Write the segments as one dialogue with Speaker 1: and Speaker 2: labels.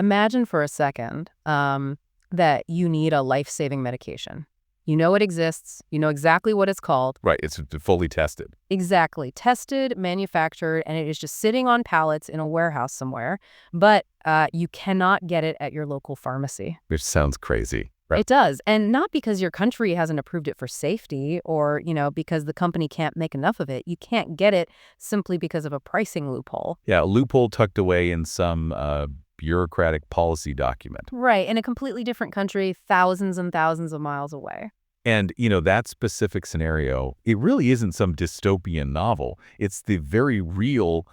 Speaker 1: Imagine for a second that you need a life-saving medication. You know it exists. You know exactly what it's called.
Speaker 2: Right. It's fully tested.
Speaker 1: Exactly. Tested, manufactured, and it is just sitting on pallets in a warehouse somewhere. But you cannot get it at your local pharmacy.
Speaker 2: Which sounds crazy. Right.
Speaker 1: It does. And not because your country hasn't approved it for safety or, because the company can't make enough of it. You can't get it simply because of a pricing loophole.
Speaker 2: Yeah, a loophole tucked away in some bureaucratic policy document.
Speaker 1: Right. In a completely different country, thousands and thousands of miles away.
Speaker 2: And, that specific scenario, it really isn't some dystopian novel. It's the very real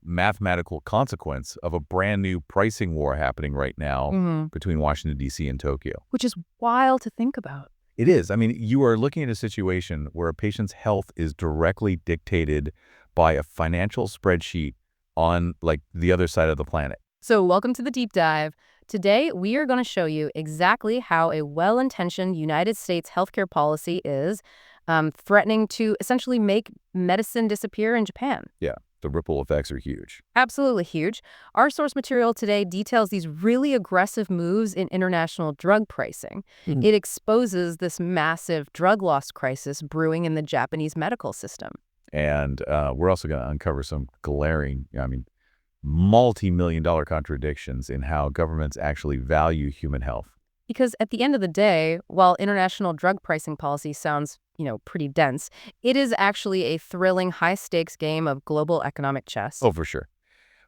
Speaker 2: mathematical consequence of a brand new pricing war happening right now between Washington, D.C. and Tokyo.
Speaker 1: Which is wild to think about.
Speaker 2: It is. I mean, you are looking at a situation where a patient's health is directly dictated by a financial spreadsheet on, the other side of the planet.
Speaker 1: So welcome to the deep dive. Today, we are going to show you exactly how a well-intentioned United States healthcare policy is threatening to essentially make medicine disappear in Japan.
Speaker 2: Yeah, the ripple effects are huge.
Speaker 1: Absolutely huge. Our source material today details these really aggressive moves in international drug pricing. It exposes this massive drug loss crisis brewing in the Japanese medical system.
Speaker 2: And we're also going to uncover some glaring, multi-million-dollar contradictions in how governments actually value human health.
Speaker 1: Because at the end of the day, while international drug pricing policy sounds, pretty dense, it is actually a thrilling high-stakes game of global economic chess.
Speaker 2: Oh, for sure.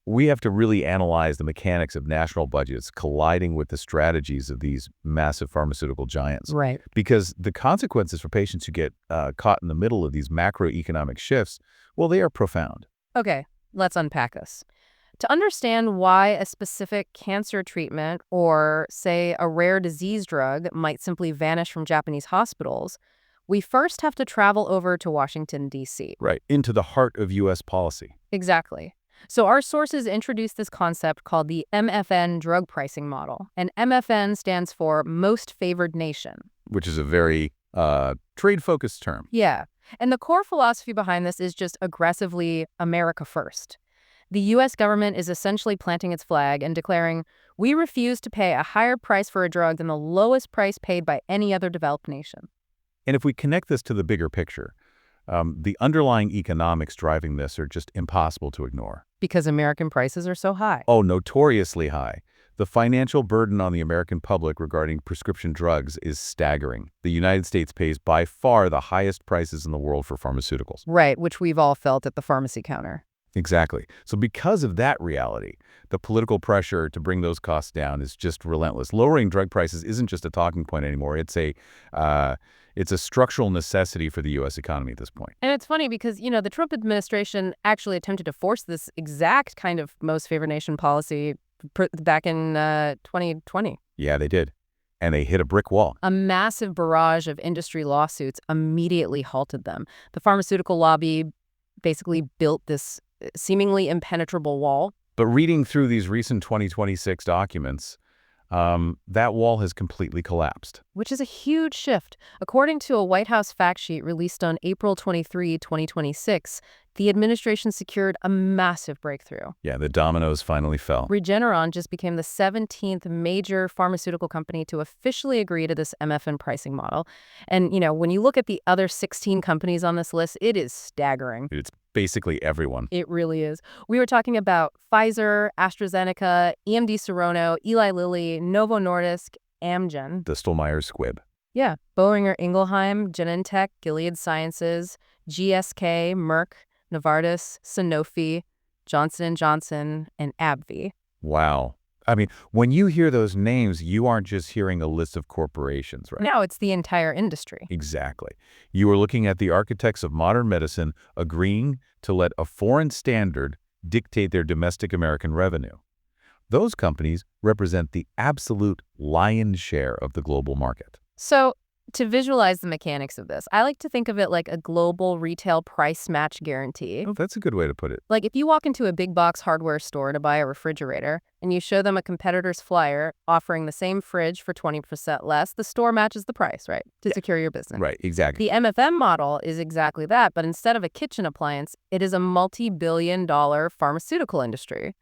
Speaker 2: We have to really analyze the mechanics of national budgets colliding with the strategies of these massive pharmaceutical giants.
Speaker 1: Right.
Speaker 2: Because the consequences for patients who get caught in the middle of these macroeconomic shifts, well, they are profound.
Speaker 1: Okay, let's unpack this. To understand why a specific cancer treatment or, say, a rare disease drug might simply vanish from Japanese hospitals, we first have to travel over to Washington, D.C.
Speaker 2: Right, into the heart of U.S. policy.
Speaker 1: Exactly. So our sources introduced this concept called the MFN drug pricing model. And MFN stands for Most Favored Nation.
Speaker 2: Which is a very trade-focused term.
Speaker 1: Yeah. And the core philosophy behind this is just aggressively America first. The U.S. government is essentially planting its flag and declaring, we refuse to pay a higher price for a drug than the lowest price paid by any other developed nation.
Speaker 2: And if we connect this to the bigger picture, the underlying economics driving this are just impossible to ignore.
Speaker 1: Because American prices are so high.
Speaker 2: Oh, notoriously high. The financial burden on the American public regarding prescription drugs is staggering. The United States pays by far the highest prices in the world for pharmaceuticals.
Speaker 1: Right, which we've all felt at the pharmacy counter.
Speaker 2: Exactly. So because of that reality, the political pressure to bring those costs down is just relentless. Lowering drug prices isn't just a talking point anymore. It's a structural necessity for the U.S. economy at this point.
Speaker 1: And it's funny because, the Trump administration actually attempted to force this exact kind of most favored nation policy back in 2020.
Speaker 2: Yeah, they did. And they hit a brick wall.
Speaker 1: A massive barrage of industry lawsuits immediately halted them. The pharmaceutical lobby basically built this seemingly impenetrable wall.
Speaker 2: But reading through these recent 2026 documents, that wall has completely collapsed.
Speaker 1: Which is a huge shift. According to a White House fact sheet released on April 23, 2026, the administration secured a massive breakthrough.
Speaker 2: Yeah, the dominoes finally fell.
Speaker 1: Regeneron just became the 17th major pharmaceutical company to officially agree to this MFN pricing model. And, when you look at the other 16 companies on this list, it is staggering.
Speaker 2: It's basically everyone.
Speaker 1: It really is. We were talking about Pfizer, AstraZeneca, EMD Serono, Eli Lilly, Novo Nordisk, Amgen.
Speaker 2: Bristol Myers Squibb.
Speaker 1: Yeah. Boehringer Ingelheim, Genentech, Gilead Sciences, GSK, Merck, Novartis, Sanofi, Johnson & Johnson, and AbbVie.
Speaker 2: Wow. I mean, when you hear those names, you aren't just hearing a list of corporations, right?
Speaker 1: No, it's the entire industry.
Speaker 2: Exactly. You are looking at the architects of modern medicine agreeing to let a foreign standard dictate their domestic American revenue. Those companies represent the absolute lion's share of the global market.
Speaker 1: So, to visualize the mechanics of this, I like to think of it like a global retail price match guarantee.
Speaker 2: Oh, that's a good way to put it.
Speaker 1: Like if you walk into a big box hardware store to buy a refrigerator and you show them a competitor's flyer offering the same fridge for 20% less, the store matches the price, right? To secure your business.
Speaker 2: Right, exactly.
Speaker 1: The MFM model is exactly that, but instead of a kitchen appliance, it is a multi-billion-dollar pharmaceutical industry.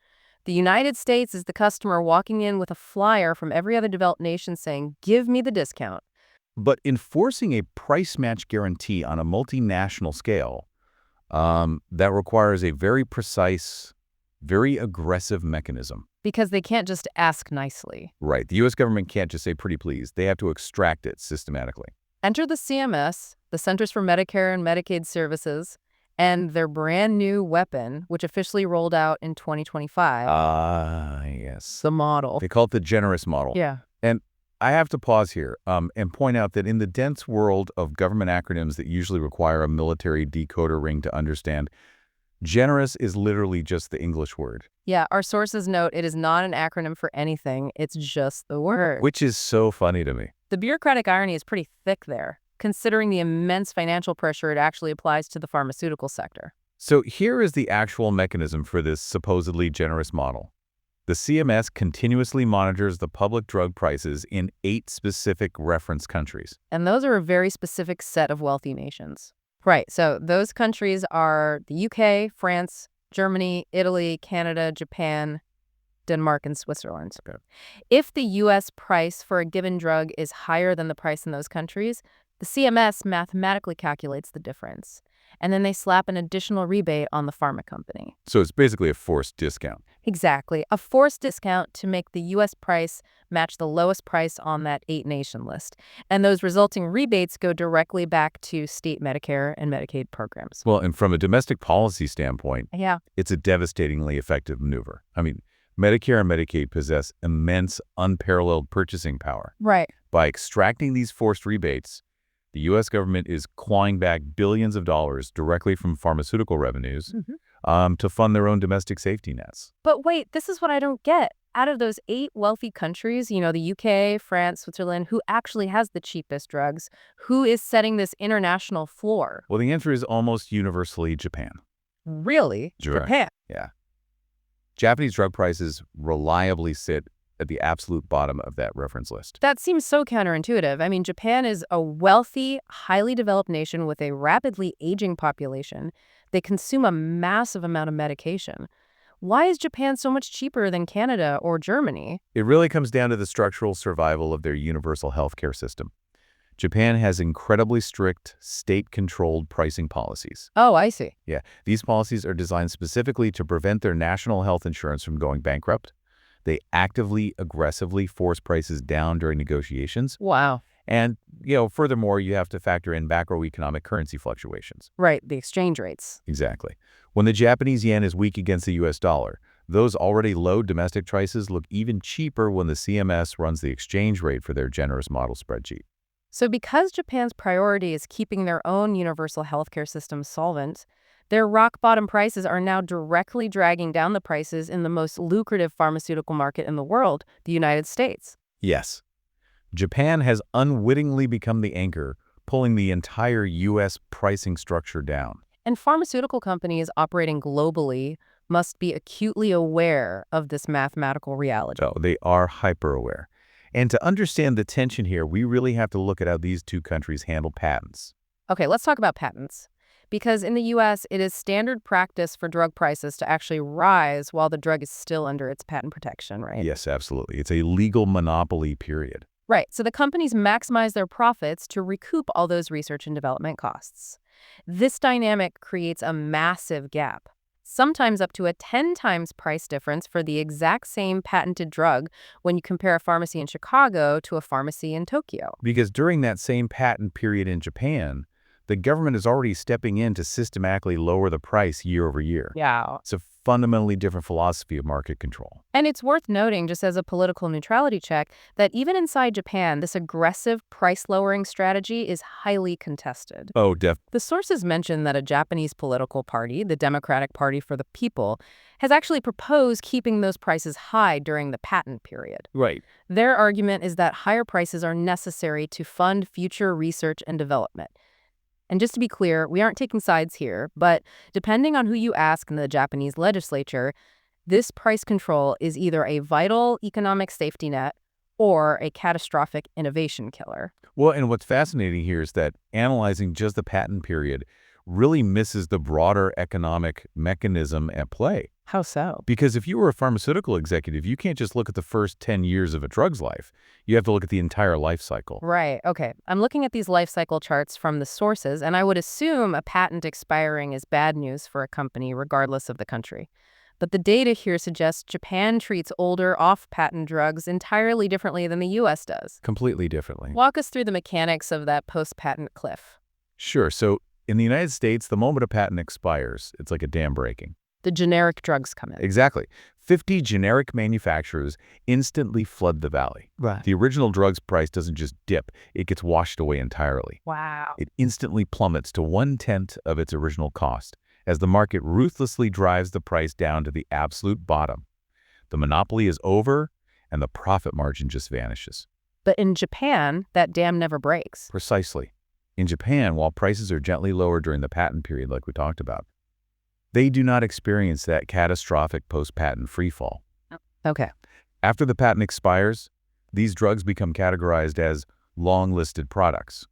Speaker 1: The United States is the customer walking in with a flyer from every other developed nation saying, give me the discount.
Speaker 2: But enforcing a price match guarantee on a multinational scale, that requires a very precise, very aggressive mechanism.
Speaker 1: Because they can't just ask nicely.
Speaker 2: Right. The U.S. government can't just say pretty please. They have to extract it systematically.
Speaker 1: Enter the CMS, the Centers for Medicare and Medicaid Services, and their brand new weapon, which officially rolled out in 2025.
Speaker 2: Yes.
Speaker 1: The model.
Speaker 2: They call it the generous model.
Speaker 1: Yeah.
Speaker 2: And I have to pause here and point out that in the dense world of government acronyms that usually require a military decoder ring to understand, generous is literally just the English word.
Speaker 1: Yeah, our sources note it is not an acronym for anything. It's just the word.
Speaker 2: Which is so funny to me.
Speaker 1: The bureaucratic irony is pretty thick there, considering the immense financial pressure it actually applies to the pharmaceutical sector.
Speaker 2: So here is the actual mechanism for this supposedly generous model. The CMS continuously monitors the public drug prices in 8 specific reference countries.
Speaker 1: And those are a very specific set of wealthy nations. Right, so those countries are the UK, France, Germany, Italy, Canada, Japan, Denmark, and Switzerland.
Speaker 2: Okay.
Speaker 1: If the U.S. price for a given drug is higher than the price in those countries, the CMS mathematically calculates the difference. And then they slap an additional rebate on the pharma company.
Speaker 2: So it's basically a forced discount.
Speaker 1: Exactly. A forced discount to make the U.S. price match the lowest price on that 8-nation list. And those resulting rebates go directly back to state Medicare and Medicaid programs.
Speaker 2: Well, and from a domestic policy standpoint,
Speaker 1: Yeah.
Speaker 2: it's a devastatingly effective maneuver. I mean, Medicare and Medicaid possess immense, unparalleled purchasing power.
Speaker 1: Right.
Speaker 2: By extracting these forced rebates, the U.S. government is clawing back billions of dollars directly from pharmaceutical revenues to fund their own domestic safety nets.
Speaker 1: But wait, this is what I don't get. Out of those 8 wealthy countries, the UK, France, Switzerland, who actually has the cheapest drugs? Who is setting this international floor?
Speaker 2: Well, the answer is almost universally Japan.
Speaker 1: Really?
Speaker 2: Sure.
Speaker 1: Japan.
Speaker 2: Yeah. Japanese drug prices reliably sit at the absolute bottom of that reference list.
Speaker 1: That seems so counterintuitive. I mean, Japan is a wealthy, highly developed nation with a rapidly aging population. They consume a massive amount of medication. Why is Japan so much cheaper than Canada or Germany?
Speaker 2: It really comes down to the structural survival of their universal healthcare system. Japan has incredibly strict, state-controlled pricing policies.
Speaker 1: Oh, I see.
Speaker 2: Yeah, these policies are designed specifically to prevent their national health insurance from going bankrupt. They actively, aggressively force prices down during negotiations.
Speaker 1: Wow.
Speaker 2: And, furthermore, you have to factor in macroeconomic currency fluctuations.
Speaker 1: Right, the exchange rates.
Speaker 2: Exactly. When the Japanese yen is weak against the U.S. dollar, those already low domestic prices look even cheaper when the CMS runs the exchange rate for their generous model spreadsheet.
Speaker 1: So because Japan's priority is keeping their own universal healthcare system solvent, their rock-bottom prices are now directly dragging down the prices in the most lucrative pharmaceutical market in the world, the United States.
Speaker 2: Yes. Japan has unwittingly become the anchor, pulling the entire U.S. pricing structure down.
Speaker 1: And pharmaceutical companies operating globally must be acutely aware of this mathematical reality.
Speaker 2: So they are hyper-aware. And to understand the tension here, we really have to look at how these two countries handle patents.
Speaker 1: Okay, let's talk about patents. Because in the U.S., it is standard practice for drug prices to actually rise while the drug is still under its patent protection, right?
Speaker 2: Yes, absolutely. It's a legal monopoly period.
Speaker 1: Right. So the companies maximize their profits to recoup all those research and development costs. This dynamic creates a massive gap, sometimes up to a 10 times price difference for the exact same patented drug when you compare a pharmacy in Chicago to a pharmacy in Tokyo.
Speaker 2: Because during that same patent period in Japan, the government is already stepping in to systematically lower the price year over year.
Speaker 1: Yeah.
Speaker 2: It's a fundamentally different philosophy of market control.
Speaker 1: And it's worth noting, just as a political neutrality check, that even inside Japan, this aggressive price-lowering strategy is highly contested.
Speaker 2: Oh,
Speaker 1: The sources mention that a Japanese political party, the Democratic Party for the People, has actually proposed keeping those prices high during the patent period.
Speaker 2: Right.
Speaker 1: Their argument is that higher prices are necessary to fund future research and development. And just to be clear, we aren't taking sides here, but depending on who you ask in the Japanese legislature, this price control is either a vital economic safety net or a catastrophic innovation killer.
Speaker 2: Well, and what's fascinating here is that analyzing just the patent period really misses the broader economic mechanism at play.
Speaker 1: How so?
Speaker 2: Because if you were a pharmaceutical executive, you can't just look at the first 10 years of a drug's life. You have to look at the entire life cycle.
Speaker 1: Right. Okay. I'm looking at these life cycle charts from the sources, and I would assume a patent expiring is bad news for a company, regardless of the country. But the data here suggests Japan treats older off-patent drugs entirely differently than the U.S. does.
Speaker 2: Completely differently.
Speaker 1: Walk us through the mechanics of that post-patent cliff.
Speaker 2: Sure. So in the United States, the moment a patent expires, it's like a dam breaking.
Speaker 1: The generic drugs come in.
Speaker 2: Exactly. 50 generic manufacturers instantly flood the valley.
Speaker 1: Right.
Speaker 2: The original drug's price doesn't just dip, it gets washed away entirely.
Speaker 1: Wow.
Speaker 2: It instantly plummets to 1/10 of its original cost as the market ruthlessly drives the price down to the absolute bottom. The monopoly is over, and the profit margin just vanishes.
Speaker 1: But in Japan, that dam never breaks.
Speaker 2: Precisely. In Japan, while prices are gently lower during the patent period like we talked about, they do not experience that catastrophic post-patent freefall.
Speaker 1: Okay.
Speaker 2: After the patent expires, these drugs become categorized as long-listed products.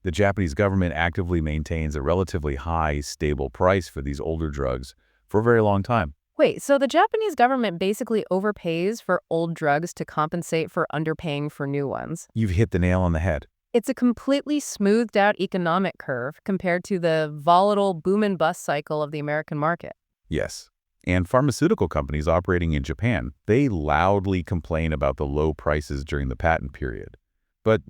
Speaker 2: The Japanese government actively maintains a relatively high, stable price for these older drugs for a very long time.
Speaker 1: Wait, so the Japanese government basically overpays for old drugs to compensate for underpaying for new ones.
Speaker 2: You've hit the nail on the head.
Speaker 1: It's a completely smoothed out economic curve compared to the volatile boom and bust cycle of the American market.
Speaker 2: Yes. And pharmaceutical companies operating in Japan, they loudly complain about the low prices during the patent period. But,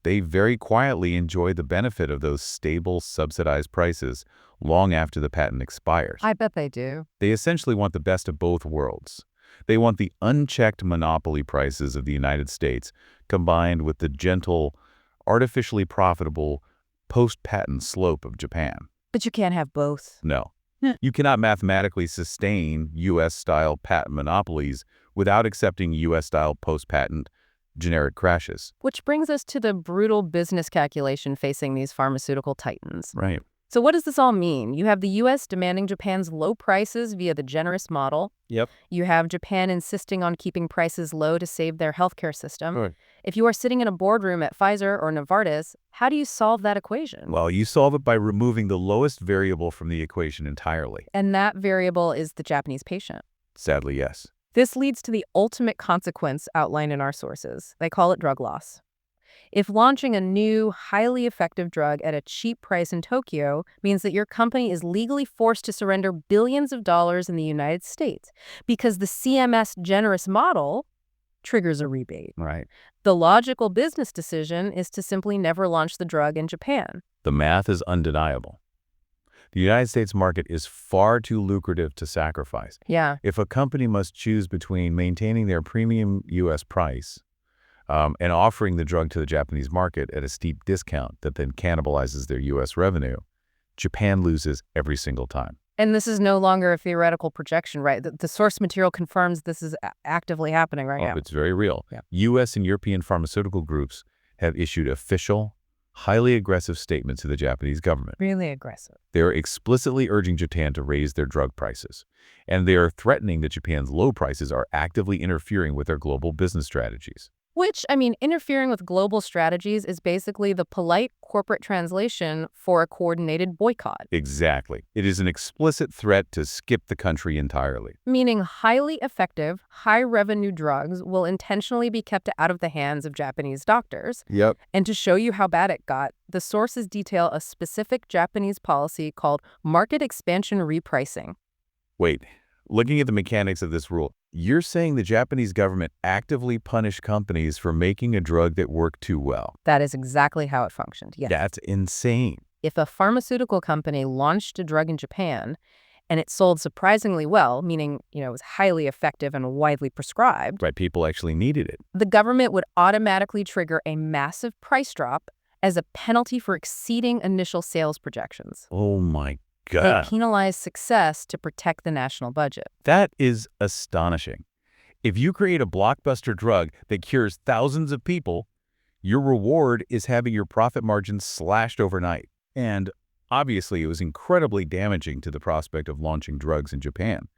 Speaker 2: they very quietly enjoy the benefit of those stable, subsidized prices long after the patent expires.
Speaker 1: I bet they do.
Speaker 2: They essentially want the best of both worlds. They want the unchecked monopoly prices of the United States combined with the gentle, artificially profitable post-patent slope of Japan.
Speaker 1: But you can't have both.
Speaker 2: No. You cannot mathematically sustain U.S.-style patent monopolies without accepting U.S.-style post-patent generic crashes.
Speaker 1: Which brings us to the brutal business calculation facing these pharmaceutical titans.
Speaker 2: Right.
Speaker 1: So what does this all mean? You have the U.S. demanding Japan's low prices via the generous model.
Speaker 2: Yep.
Speaker 1: You have Japan insisting on keeping prices low to save their healthcare system.
Speaker 2: Right.
Speaker 1: If you are sitting in a boardroom at Pfizer or Novartis, how do you solve that equation?
Speaker 2: Well, you solve it by removing the lowest variable from the equation entirely.
Speaker 1: And that variable is the Japanese patient.
Speaker 2: Sadly, yes.
Speaker 1: This leads to the ultimate consequence outlined in our sources. They call it drug loss. If launching a new, highly effective drug at a cheap price in Tokyo means that your company is legally forced to surrender billions of dollars in the United States because the CMS generous model triggers a rebate.
Speaker 2: Right.
Speaker 1: The logical business decision is to simply never launch the drug in Japan.
Speaker 2: The math is undeniable. The United States market is far too lucrative to sacrifice.
Speaker 1: Yeah.
Speaker 2: If a company must choose between maintaining their premium U.S. price and offering the drug to the Japanese market at a steep discount that then cannibalizes their U.S. revenue, Japan loses every single time.
Speaker 1: And this is no longer a theoretical projection, right? The source material confirms this is actively happening right now.
Speaker 2: It's very real.
Speaker 1: Yeah.
Speaker 2: U.S. and European pharmaceutical groups have issued official, highly aggressive statements to the Japanese government.
Speaker 1: Really aggressive.
Speaker 2: They are explicitly urging Japan to raise their drug prices, and they are threatening that Japan's low prices are actively interfering with their global business strategies.
Speaker 1: Which, interfering with global strategies is basically the polite corporate translation for a coordinated boycott.
Speaker 2: Exactly. It is an explicit threat to skip the country entirely.
Speaker 1: Meaning highly effective, high-revenue drugs will intentionally be kept out of the hands of Japanese doctors.
Speaker 2: Yep.
Speaker 1: And to show you how bad it got, the sources detail a specific Japanese policy called market expansion repricing.
Speaker 2: Wait, looking at the mechanics of this rule, you're saying the Japanese government actively punished companies for making a drug that worked too well.
Speaker 1: That is exactly how it functioned, yes.
Speaker 2: That's insane.
Speaker 1: If a pharmaceutical company launched a drug in Japan and it sold surprisingly well, meaning, it was highly effective and widely prescribed,
Speaker 2: Right, people actually needed it.
Speaker 1: the government would automatically trigger a massive price drop as a penalty for exceeding initial sales projections.
Speaker 2: Oh my
Speaker 1: They
Speaker 2: God.
Speaker 1: penalize success to protect the national budget.
Speaker 2: That is astonishing. If you create a blockbuster drug that cures thousands of people, your reward is having your profit margins slashed overnight. And obviously, it was incredibly damaging to the prospect of launching drugs in Japan.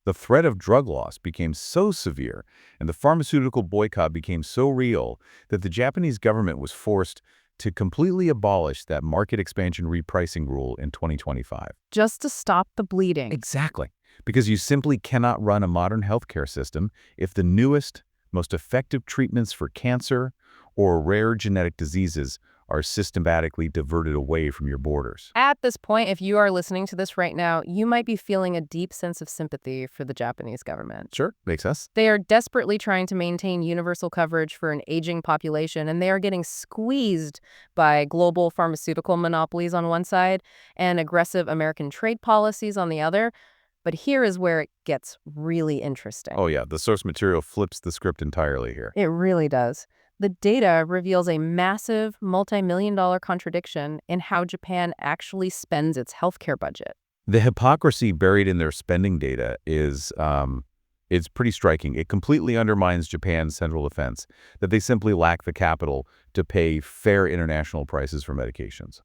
Speaker 2: The threat of drug loss became so severe, and the pharmaceutical boycott became so real that the Japanese government was forced to completely abolish that market expansion repricing rule in 2025.
Speaker 1: Just to stop the bleeding.
Speaker 2: Exactly. because you simply cannot run a modern healthcare system if the newest, most effective treatments for cancer or rare genetic diseases are systematically diverted away from your borders.
Speaker 1: At this point, if you are listening to this right now, you might be feeling a deep sense of sympathy for the Japanese government.
Speaker 2: Sure, makes sense.
Speaker 1: They are desperately trying to maintain universal coverage for an aging population, and they are getting squeezed by global pharmaceutical monopolies on one side and aggressive American trade policies on the other. But here is where it gets really interesting.
Speaker 2: Oh yeah, the source material flips the script entirely here.
Speaker 1: It really does. The data reveals a massive multi-million-dollar contradiction in how Japan actually spends its healthcare budget.
Speaker 2: The hypocrisy buried in their spending data is it's pretty striking. It completely undermines Japan's central defense that they simply lack the capital to pay fair international prices for medications.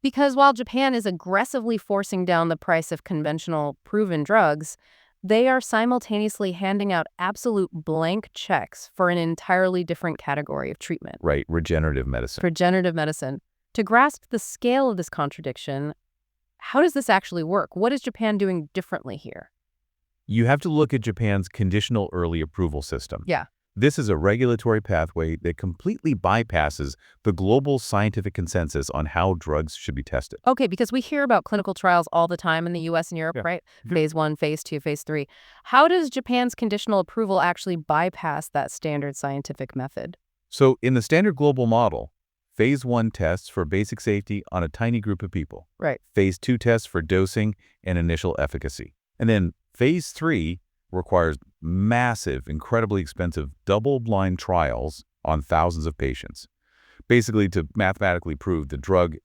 Speaker 1: Because while Japan is aggressively forcing down the price of conventional proven drugs, they are simultaneously handing out absolute blank checks for an entirely different category of treatment.
Speaker 2: Right, regenerative medicine.
Speaker 1: Regenerative medicine. To grasp the scale of this contradiction, how does this actually work? What is Japan doing differently here?
Speaker 2: You have to look at Japan's conditional early approval system.
Speaker 1: Yeah.
Speaker 2: This is a regulatory pathway that completely bypasses the global scientific consensus on how drugs should be tested.
Speaker 1: Okay, because we hear about clinical trials all the time in the US and Europe,
Speaker 2: Yeah.
Speaker 1: right? Phase 1, phase 2, phase 3. How does Japan's conditional approval actually bypass that standard scientific method?
Speaker 2: So in the standard global model, phase 1 tests for basic safety on a tiny group of people.
Speaker 1: Right.
Speaker 2: Phase 2 tests for dosing and initial efficacy. And then phase 3 requires massive, incredibly expensive double-blind trials on thousands of patients, basically to mathematically prove the drug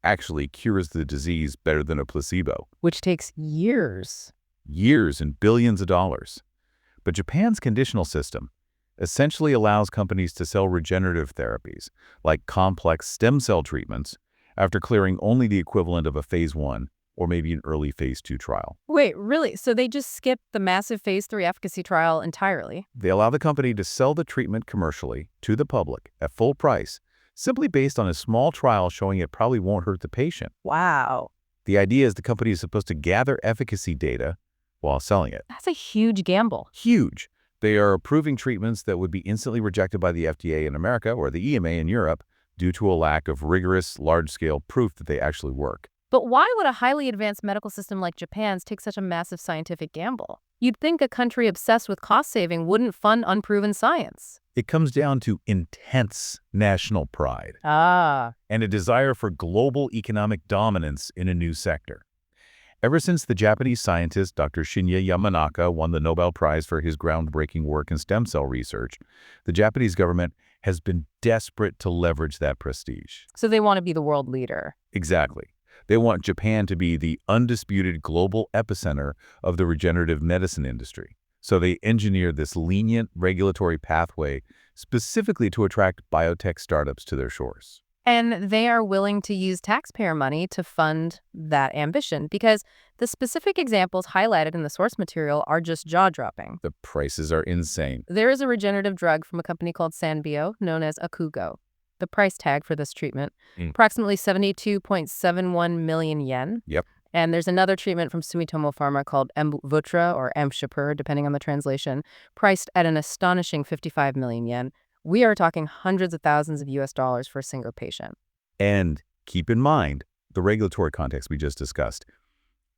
Speaker 2: actually cures the disease better than a placebo.
Speaker 1: Which takes years.
Speaker 2: Years and billions of dollars. But Japan's conditional system essentially allows companies to sell regenerative therapies, like complex stem cell treatments, after clearing only the equivalent of a phase 1 or maybe an early phase 2 trial.
Speaker 1: Wait, really? So they just skipped the massive phase 3 efficacy trial entirely?
Speaker 2: They allow the company to sell the treatment commercially to the public at full price, simply based on a small trial showing it probably won't hurt the patient.
Speaker 1: Wow.
Speaker 2: The idea is the company is supposed to gather efficacy data while selling it.
Speaker 1: That's a huge gamble.
Speaker 2: Huge. They are approving treatments that would be instantly rejected by the FDA in America or the EMA in Europe due to a lack of rigorous, large-scale proof that they actually work.
Speaker 1: But why would a highly advanced medical system like Japan's take such a massive scientific gamble? You'd think a country obsessed with cost saving wouldn't fund unproven science.
Speaker 2: It comes down to intense national pride and a desire for global economic dominance in a new sector. Ever since the Japanese scientist Dr. Shinya Yamanaka won the Nobel Prize for his groundbreaking work in stem cell research, the Japanese government has been desperate to leverage that prestige.
Speaker 1: So they want to be the world leader.
Speaker 2: Exactly. They want Japan to be the undisputed global epicenter of the regenerative medicine industry. So they engineered this lenient regulatory pathway specifically to attract biotech startups to their shores.
Speaker 1: And they are willing to use taxpayer money to fund that ambition because the specific examples highlighted in the source material are just jaw-dropping.
Speaker 2: The prices are insane.
Speaker 1: There is a regenerative drug from a company called Sanbio known as Akugo. The price tag for this treatment, approximately 72.71 million yen.
Speaker 2: Yep.
Speaker 1: And there's another treatment from Sumitomo Pharma called Mvutra or Mshapur, depending on the translation, priced at an astonishing 55 million yen. We are talking hundreds of thousands of US dollars for a single patient.
Speaker 2: And keep in mind the regulatory context we just discussed.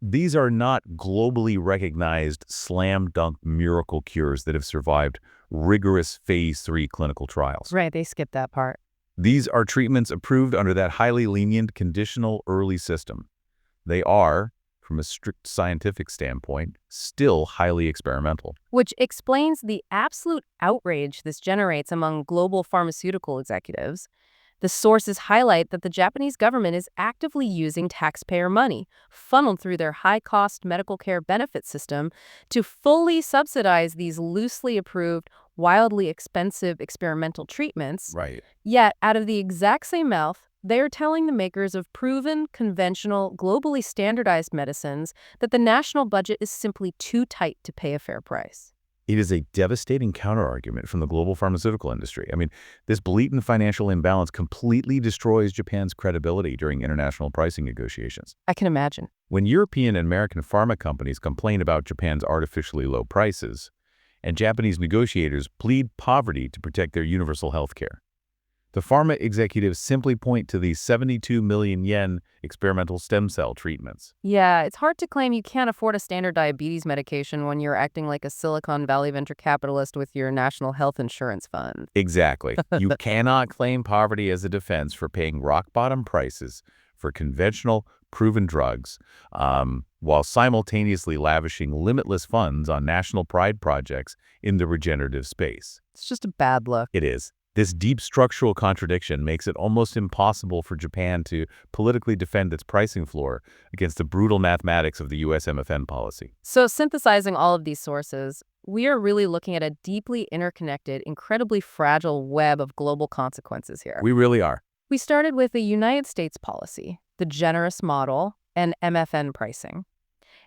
Speaker 2: These are not globally recognized slam dunk miracle cures that have survived rigorous phase 3 clinical trials.
Speaker 1: Right, they skipped that part.
Speaker 2: These are treatments approved under that highly lenient conditional early system. They are, from a strict scientific standpoint, still highly experimental.
Speaker 1: Which explains the absolute outrage this generates among global pharmaceutical executives. The sources highlight that the Japanese government is actively using taxpayer money, funneled through their high-cost medical care benefit system, to fully subsidize these loosely approved, wildly expensive experimental treatments.
Speaker 2: Right.
Speaker 1: Yet, out of the exact same mouth, they are telling the makers of proven, conventional, globally standardized medicines that the national budget is simply too tight to pay a fair price.
Speaker 2: It is a devastating counterargument from the global pharmaceutical industry. I mean, this blatant financial imbalance completely destroys Japan's credibility during international pricing negotiations.
Speaker 1: I can imagine.
Speaker 2: When European and American pharma companies complain about Japan's artificially low prices, and Japanese negotiators plead poverty to protect their universal health care, the pharma executives simply point to these 72 million yen experimental stem cell treatments.
Speaker 1: Yeah, it's hard to claim you can't afford a standard diabetes medication when you're acting like a Silicon Valley venture capitalist with your national health insurance fund.
Speaker 2: Exactly. You cannot claim poverty as a defense for paying rock-bottom prices for conventional, proven drugs, while simultaneously lavishing limitless funds on national pride projects in the regenerative space.
Speaker 1: It's just a bad look.
Speaker 2: It is. This deep structural contradiction makes it almost impossible for Japan to politically defend its pricing floor against the brutal mathematics of the U.S. MFN policy.
Speaker 1: So synthesizing all of these sources, we are really looking at a deeply interconnected, incredibly fragile web of global consequences here.
Speaker 2: We really are.
Speaker 1: We started with the United States policy, the generous model, and MFN pricing.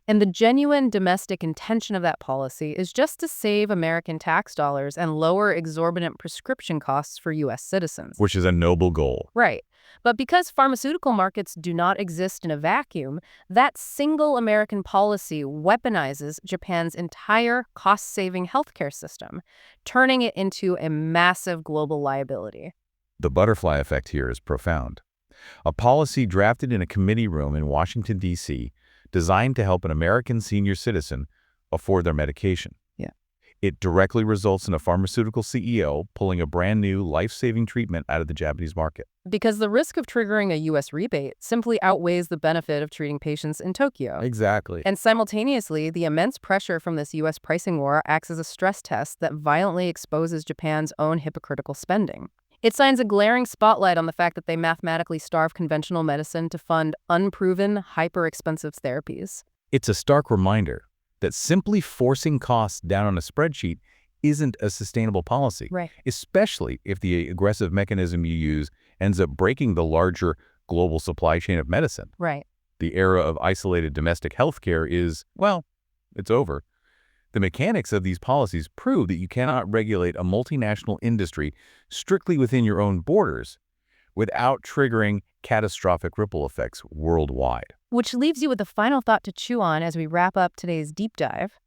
Speaker 1: And the genuine domestic intention of that policy is just to save American tax dollars and lower exorbitant prescription costs for U.S. citizens.
Speaker 2: Which is a noble goal.
Speaker 1: Right. But because pharmaceutical markets do not exist in a vacuum, that single American policy weaponizes Japan's entire cost-saving healthcare system, turning it into a massive global liability.
Speaker 2: The butterfly effect here is profound. A policy drafted in a committee room in Washington, D.C., designed to help an American senior citizen afford their medication.
Speaker 1: Yeah.
Speaker 2: It directly results in a pharmaceutical CEO pulling a brand new life-saving treatment out of the Japanese market.
Speaker 1: Because the risk of triggering a U.S. rebate simply outweighs the benefit of treating patients in Tokyo.
Speaker 2: Exactly.
Speaker 1: And simultaneously, the immense pressure from this U.S. pricing war acts as a stress test that violently exposes Japan's own hypocritical spending. It shines a glaring spotlight on the fact that they mathematically starve conventional medicine to fund unproven, hyper-expensive therapies.
Speaker 2: It's a stark reminder that simply forcing costs down on a spreadsheet isn't a sustainable policy,
Speaker 1: Right.
Speaker 2: especially if the aggressive mechanism you use ends up breaking the larger global supply chain of medicine.
Speaker 1: Right.
Speaker 2: The era of isolated domestic healthcare is, well, it's over. The mechanics of these policies prove that you cannot regulate a multinational industry strictly within your own borders without triggering catastrophic ripple effects worldwide.
Speaker 1: Which leaves you with a final thought to chew on as we wrap up today's deep dive.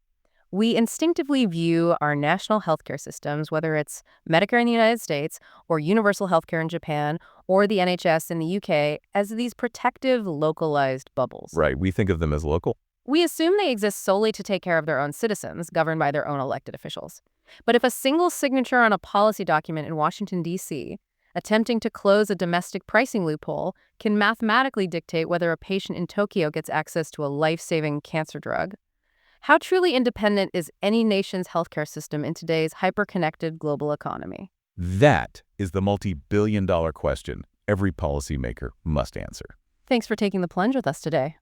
Speaker 1: We instinctively view our national healthcare systems, whether it's Medicare in the United States or universal healthcare in Japan or the NHS in the UK, as these protective, localized bubbles.
Speaker 2: Right, we think of them as local.
Speaker 1: We assume they exist solely to take care of their own citizens, governed by their own elected officials. But if a single signature on a policy document in Washington, D.C., attempting to close a domestic pricing loophole can mathematically dictate whether a patient in Tokyo gets access to a life-saving cancer drug, how truly independent is any nation's healthcare system in today's hyper-connected global economy?
Speaker 2: That is the multi-billion-dollar question every policymaker must answer.
Speaker 1: Thanks for taking the plunge with us today.